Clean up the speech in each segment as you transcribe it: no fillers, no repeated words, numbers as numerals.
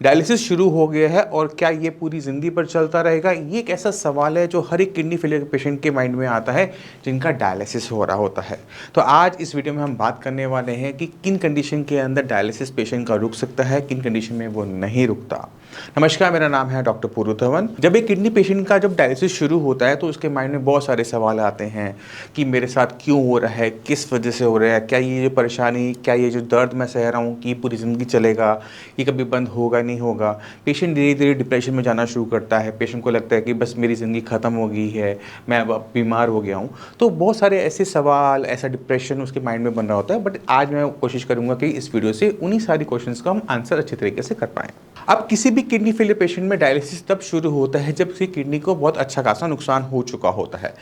Dialysis शुरू हो गया है और क्या ये पूरी ज़िंदगी पर चलता रहेगा? ये एक ऐसा सवाल है जो हर एक किडनी फेलियर के पेशेंट के माइंड में आता है जिनका डायलिसिस हो रहा होता है। तो आज इस वीडियो में हम बात करने वाले हैं कि किन कंडीशन के अंदर डायलिसिस पेशेंट का रुक सकता है, किन कंडीशन में वो नहीं रुकता। नमस्कार, मेरा नाम है डॉक्टर पूरू धवन। जब एक किडनी पेशेंट का जब डायलिसिस शुरू होता है तो उसके माइंड में बहुत सारे सवाल आते हैं कि मेरे साथ क्यों हो रहा है, किस वजह से हो रहा है, क्या ये जो परेशानी, क्या ये जो दर्द मैं सह रहा हूँ कि पूरी ज़िंदगी चलेगा, ये कभी बंद होगा नहीं होगा। पेशेंट धीरे धीरे डिप्रेशन में जाना शुरू करता है। पेशेंट को लगता है कि बस मेरी ज़िंदगी ख़त्म हो गई है, मैं अब बीमार हो गया हूँ। तो बहुत सारे ऐसे सवाल, ऐसा डिप्रेशन उसके माइंड में बन रहा होता है। बट आज मैं कोशिश करूँगा कि इस वीडियो से उन्हीं सारी क्वेश्चंस का हम आंसर अच्छे तरीके से कर पाएँ। अब किसी भी किडनी फेलियर पेशेंट में डायलिसिस तब शुरू होता है जब उसकी किडनी को बहुत अच्छा खासा नुकसान हो चुका होता है।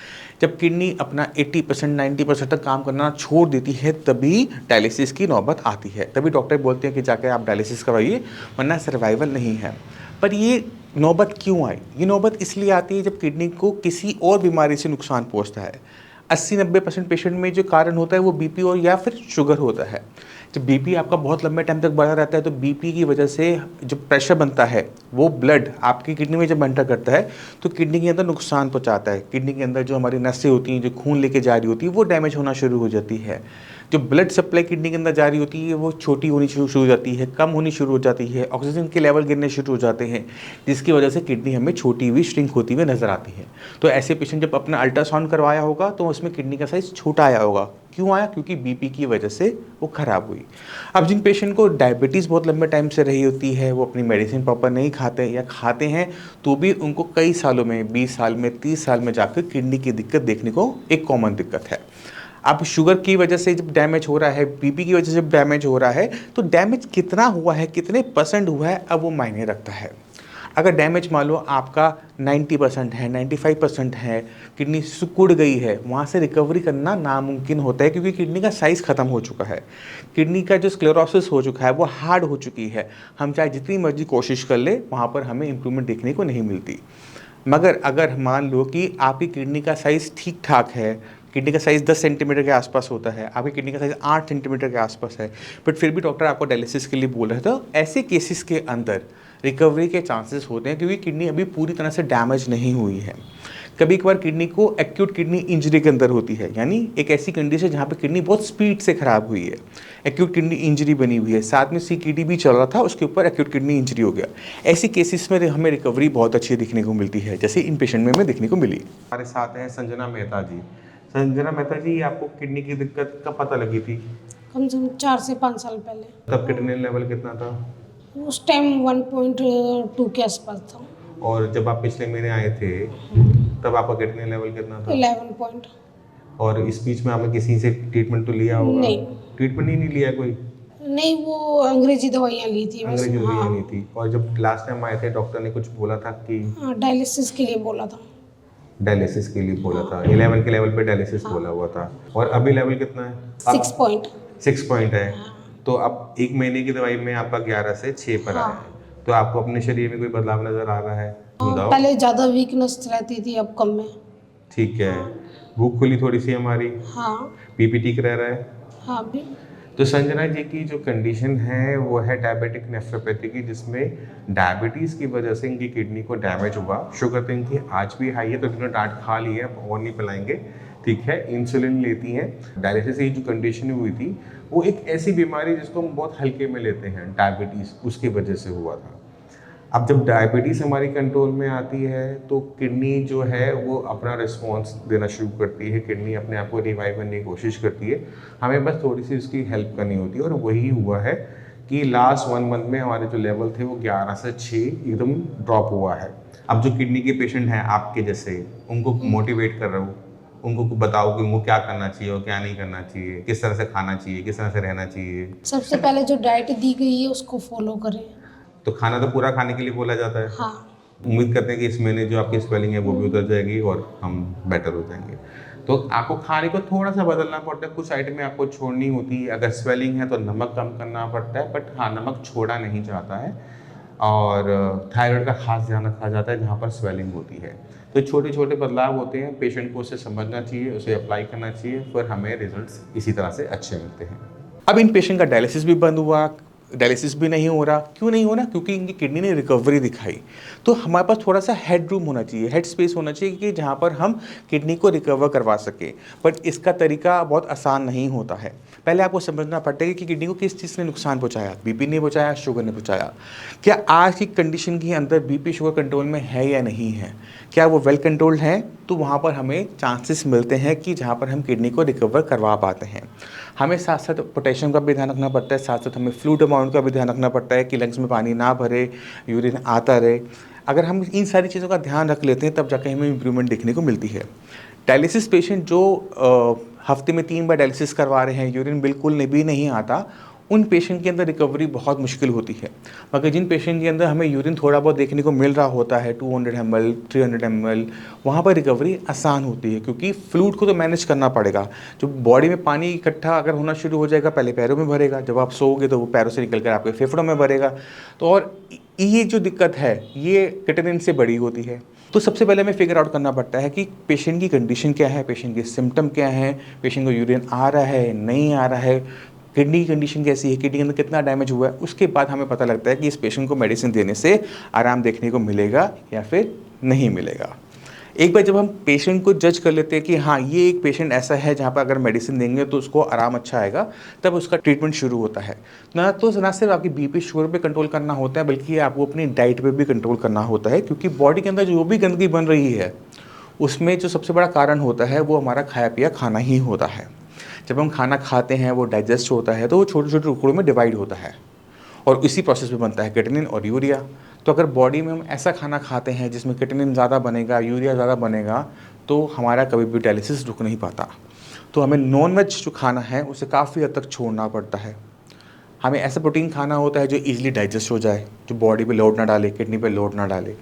जब किडनी अपना 80% 90% तक काम करना छोड़ देती है तभी डायलिसिस की नौबत आती है। तभी डॉक्टर बोलते हैं कि जाकर आप डायलिसिस करवाइए वरना सर्वाइवल नहीं है। पर ये नौबत क्यों आई? ये नौबत इसलिए आती है जब किडनी को किसी और बीमारी से नुकसान पहुंचता है। 80-90% पेशेंट में जो कारण होता है वो बीपी और या फिर शुगर होता है। जब बीपी आपका बहुत लंबे टाइम तक बढ़ा रहता है तो बीपी की वजह से जो प्रेशर बनता है वो ब्लड आपकी किडनी में जब एंटर करता है तो किडनी के अंदर नुकसान पहुंचाता है। किडनी के अंदर जो हमारी नसें होती हैं, जो खून लेके जा रही होती है, वो डैमेज होना शुरू हो जाती है। जो ब्लड सप्लाई किडनी के अंदर जा रही होती है वो छोटी होनी शुरू हो जाती है, कम होनी शुरू हो जाती है, ऑक्सीजन के लेवल गिरने शुरू हो जाते हैं, जिसकी वजह से किडनी हमें छोटी हुई श्रिंक होती हुई नजर आती है। तो ऐसे पेशेंट जब अपना अल्ट्रासाउंड करवाया होगा तो उसमें किडनी का साइज छोटा आया होगा। क्यों आया? क्योंकि बीपी की वजह से वो खराब हुई। अब जिन पेशेंट को डायबिटीज़ बहुत लंबे टाइम से रही होती है, वो अपनी मेडिसिन प्रॉपर नहीं खाते या खाते हैं तो भी उनको कई सालों में, 20 साल में, 30 साल में जाकर किडनी की दिक्कत देखने को एक कॉमन दिक्कत है। अब शुगर की वजह से जब डैमेज हो रहा है, बीपी की वजह से जब डैमेज हो रहा है तो डैमेज कितना हुआ है, कितने परसेंट हुआ है, अब वो मायने रखता है। अगर डैमेज मान लो आपका 90% है, 95% है, किडनी सिकुड़ गई है, वहाँ से रिकवरी करना नामुमकिन होता है क्योंकि किडनी का साइज़ ख़त्म हो चुका है। किडनी का जो स्क्लेरोसिस हो चुका है वो हार्ड हो चुकी है। हम चाहे जितनी मर्जी कोशिश कर ले वहाँ पर हमें इम्प्रूवमेंट देखने को नहीं मिलती। मगर अगर मान लो कि आपकी किडनी का साइज़ ठीक ठाक है, किडनी का साइज़ 10 सेंटीमीटर के आसपास होता है, आपकी किडनी का साइज़ 8 सेंटीमीटर के आसपास है, बट फिर भी डॉक्टर आपको डायलिसिस के लिए बोल रहे थे, तो ऐसे केसेस के अंदर रिकवरी के चांसेस होते हैं क्योंकि किडनी अभी पूरी तरह से डैमेज नहीं हुई है। कभी कभार किडनी को एक्यूट किडनी इंजरी के अंदर होती है, यानी एक ऐसी कंडीशन जहाँ पे किडनी बहुत स्पीड से खराब हुई है, एक्यूट किडनी इंजरी बनी हुई है, साथ में सीकेडी भी चल रहा था, उसके ऊपर एक्यूट किडनी इंजरी हो गया। ऐसी केसेस में हमें रिकवरी बहुत अच्छी दिखने को मिलती है, जैसे इन पेशेंट में हमें देखने को मिली। हमारे साथ हैं संजना मेहता जी। संजना मेहता जी, आपको किडनी की दिक्कत कब पता लगी थी? कम से कम 4 से 5 साल पहले। तब किडनी लेवल कितना था? उस टाइम 1.2 के आसपास था। और जब आप पिछले महीने आए थे तब आपका किडनी लेवल कितना था? 11 पॉइंट। और इस बीच में आपने किसी से ट्रीटमेंट तो लिया होगा? नहीं। ट्रीटमेंट ही नहीं लिया कोई? नहीं, वो अंग्रेजी दवाइयाँ ली थी बस। अंग्रेजी दवाइयाँ हाँ। ली थी। और जब लास्ट टाइम आए थे डॉक्टर ने कुछ बोला था कि डायलिसिस के लिए बोला था। डायलिसिस के लिए बोला था? 11 के लेवल पे डायलिसिस बोला हुआ था। और अभी लेवल कितना है? 6 पॉइंट। 6 पॉइंट है। तो अब 1 महीने की दवाई में आपका 11 से 6 पर आया है। तो आपको अपने शरीर में कोई बदलाव नजर आ रहा है? बताओ। पहले ज़्यादा वीकनेस रहती थी, अब कम है। ठीक है। भूख खुली थोड़ी सी हमारी? हाँ। बीपी ठीक रह रहा है? हाँ भी। तो संजना जी की जो कंडीशन है वो है डायबिटिक नेफ्रोपैथी की, जिसमें डायबिटीज़ की वजह से इनकी किडनी को डैमेज हुआ। शुगर तो इनकी आज भी हाई है, तो इन्होंने डांट खा ली है, अब और नहीं पिलाएंगे, ठीक है। इंसुलिन लेती हैं। डायलिसिस की जो कंडीशन हुई थी वो एक ऐसी बीमारी जिसको हम बहुत हल्के में लेते हैं, डायबिटीज़, उसकी वजह से हुआ था। अब जब डायबिटीज़ हमारी कंट्रोल में आती है तो किडनी जो है वो अपना रिस्पॉन्स देना शुरू करती है, किडनी अपने आप को रिवाइव करने की कोशिश करती है। हमें बस थोड़ी सी उसकी हेल्प करनी होती है और वही हुआ है कि लास्ट 1 मंथ में हमारे जो लेवल थे वो 11 से 6 एकदम ड्रॉप हुआ है। अब जो किडनी के पेशेंट हैं आपके जैसे, उनको मोटिवेट कर रहा हूँ, उनको बताओ कि उनको क्या करना चाहिए और क्या नहीं करना चाहिए, किस तरह से खाना चाहिए, किस तरह से रहना चाहिए। सबसे पहले जो डाइट दी गई है उसको फॉलो करें। तो खाना तो पूरा खाने के लिए बोला जाता है। हाँ। उम्मीद करते हैं कि इस महीने जो आपकी स्वेलिंग है वो भी उतर जाएगी और हम बेटर हो जाएंगे। तो आपको खाने को थोड़ा सा बदलना पड़ता है, कुछ आइटमें आपको छोड़नी होती है। अगर स्वेलिंग है तो नमक कम करना पड़ता है, बट हाँ, नमक छोड़ा नहीं जाता है। और थायराइड का खास ध्यान रखा जाता है जहाँ पर स्वेलिंग होती है। तो छोटे छोटे बदलाव होते हैं, पेशेंट को उसे समझना चाहिए, उसे अप्लाई करना चाहिए, फिर हमें रिजल्ट्स इसी तरह से अच्छे मिलते हैं। अब इन पेशेंट का डायलिसिस भी बंद हुआ, डायलिसिस भी नहीं हो रहा। क्यों नहीं हो रहा? क्योंकि इनकी किडनी ने रिकवरी दिखाई। तो हमारे पास थोड़ा सा हेड रूम होना चाहिए, हेड स्पेस होना चाहिए कि जहाँ पर हम किडनी को रिकवर करवा सकें। बट इसका तरीका बहुत आसान नहीं होता है। पहले आपको समझना पड़ता है कि किडनी को किस चीज़ ने नुकसान पहुँचाया। बीपी ने पहुँचाया, शुगर ने पहुँचाया। क्या आज की कंडीशन के अंदर बीपी शुगर कंट्रोल में है या नहीं है? क्या वो वेल कंट्रोल्ड है? तो वहाँ पर हमें चांसेस मिलते हैं कि जहाँ पर हम किडनी को रिकवर करवा पाते हैं। हमें साथ साथ पोटेशियम का भी ध्यान रखना पड़ता है, साथ साथ हमें फ्लूइड अमाउंट का भी ध्यान रखना पड़ता है कि लंग्स में पानी ना भरे, यूरिन आता रहे। अगर हम इन सारी चीज़ों का ध्यान रख लेते हैं तब जाके हमें इम्प्रूवमेंट देखने को मिलती है। डायलिसिस पेशेंट जो हफ्ते में 3 बार डायलिसिस करवा रहे हैं, यूरिन बिल्कुल भी नहीं आता, उन पेशेंट के अंदर रिकवरी बहुत मुश्किल होती है। मगर जिन पेशेंट के अंदर हमें यूरिन थोड़ा बहुत देखने को मिल रहा होता है, 200 ml 300 ml, वहाँ पर रिकवरी आसान होती है, क्योंकि फ्लूइड को तो मैनेज करना पड़ेगा। जो बॉडी में पानी इकट्ठा अगर होना शुरू हो जाएगा, पहले पैरों में भरेगा, जब आप सोओगे तो वो पैरों से निकल कर आपके फेफड़ों में भरेगा। तो और ये जो दिक्कत है ये क्रिएटिनिन से बड़ी होती है। तो सबसे पहले हमें फिगर आउट करना पड़ता है कि पेशेंट की कंडीशन क्या है, पेशेंट के सिम्टम क्या हैं, पेशेंट को यूरिन आ रहा है, नहीं आ रहा है, किडनी की कंडीशन कैसी है, किडनी के अंदर कितना डैमेज हुआ है। उसके बाद हमें पता लगता है कि इस पेशेंट को मेडिसिन देने से आराम देखने को मिलेगा या फिर नहीं मिलेगा। एक बार जब हम पेशेंट को जज कर लेते हैं कि हाँ ये एक पेशेंट ऐसा है जहाँ पर अगर मेडिसिन देंगे तो उसको आराम अच्छा आएगा, तब उसका ट्रीटमेंट शुरू होता है। ना सिर्फ आपकी बीपी शुगर पे कंट्रोल करना होता है, बल्कि आपको अपनी डाइट पे भी कंट्रोल करना होता है, क्योंकि बॉडी के अंदर जो भी गंदगी बन रही है उसमें जो सबसे बड़ा कारण होता है वो हमारा खाया पिया खाना ही होता है। जब हम खाना खाते हैं वो डाइजेस्ट होता है तो वो छोटे छोटे टुकड़ों में डिवाइड होता है और इसी प्रोसेस में बनता है क्रिएटिनिन और यूरिया। तो अगर बॉडी में हम ऐसा खाना खाते हैं जिसमें क्रिएटिनिन ज़्यादा बनेगा, यूरिया ज़्यादा बनेगा, तो हमारा कभी भी डायलिसिस रुक नहीं पाता। तो हमें नॉन वेज जो खाना है उसे काफ़ी हद तक छोड़ना पड़ता है। हमें ऐसा प्रोटीन खाना होता है जो ईजिली डाइजेस्ट हो जाए, जो बॉडी पे लोड ना डाले, किडनी पे लोड ना डाले।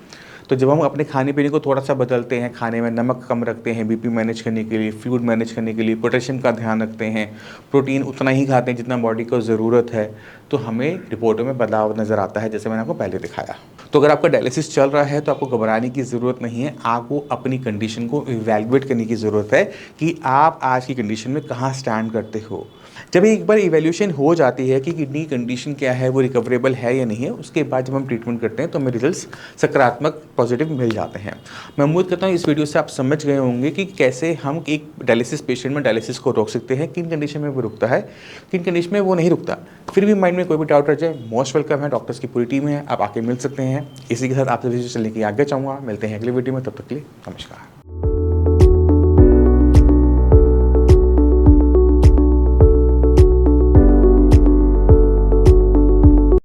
तो जब हम अपने खाने पीने को थोड़ा सा बदलते हैं, खाने में नमक कम रखते हैं बीपी मैनेज करने के लिए, फ्लूइड मैनेज करने के लिए, पोटेशियम का ध्यान रखते हैं, प्रोटीन उतना ही खाते हैं जितना बॉडी को ज़रूरत है, तो हमें रिपोर्टों में बदलाव नज़र आता है, जैसे मैंने आपको पहले दिखाया। तो अगर आपका डायलिसिस चल रहा है तो आपको घबराने की ज़रूरत नहीं है। आपको अपनी कंडीशन को इवैल्यूएट करने की ज़रूरत है कि आप आज की कंडीशन में कहाँ स्टैंड करते हो। जब एक बार इवैल्यूएशन हो जाती है कि किडनी कंडीशन क्या है, वो रिकवरेबल है या नहीं है, उसके बाद जब हम ट्रीटमेंट करते हैं तो हमें रिजल्ट्स सकारात्मक पॉजिटिव मिल जाते हैं। मैं उम्मीद करता हूँ इस वीडियो से आप समझ गए होंगे कि कैसे हम एक डायलिसिस पेशेंट में डायलिसिस को रोक सकते हैं, किन कंडीशन में वो रुकता है, किन कंडीशन में वो नहीं रुकता। फिर भी माइंड में कोई भी डाउट रह जाए, मोस्ट वेलकम है, डॉक्टर्स की पूरी टीम है, आप आके मिल सकते हैं। इसी के साथ आपसे वीडियो चलने की आज्ञा चाहूँगा। मिलते हैं अगली वीडियो में, तब तक के लिए नमस्कार।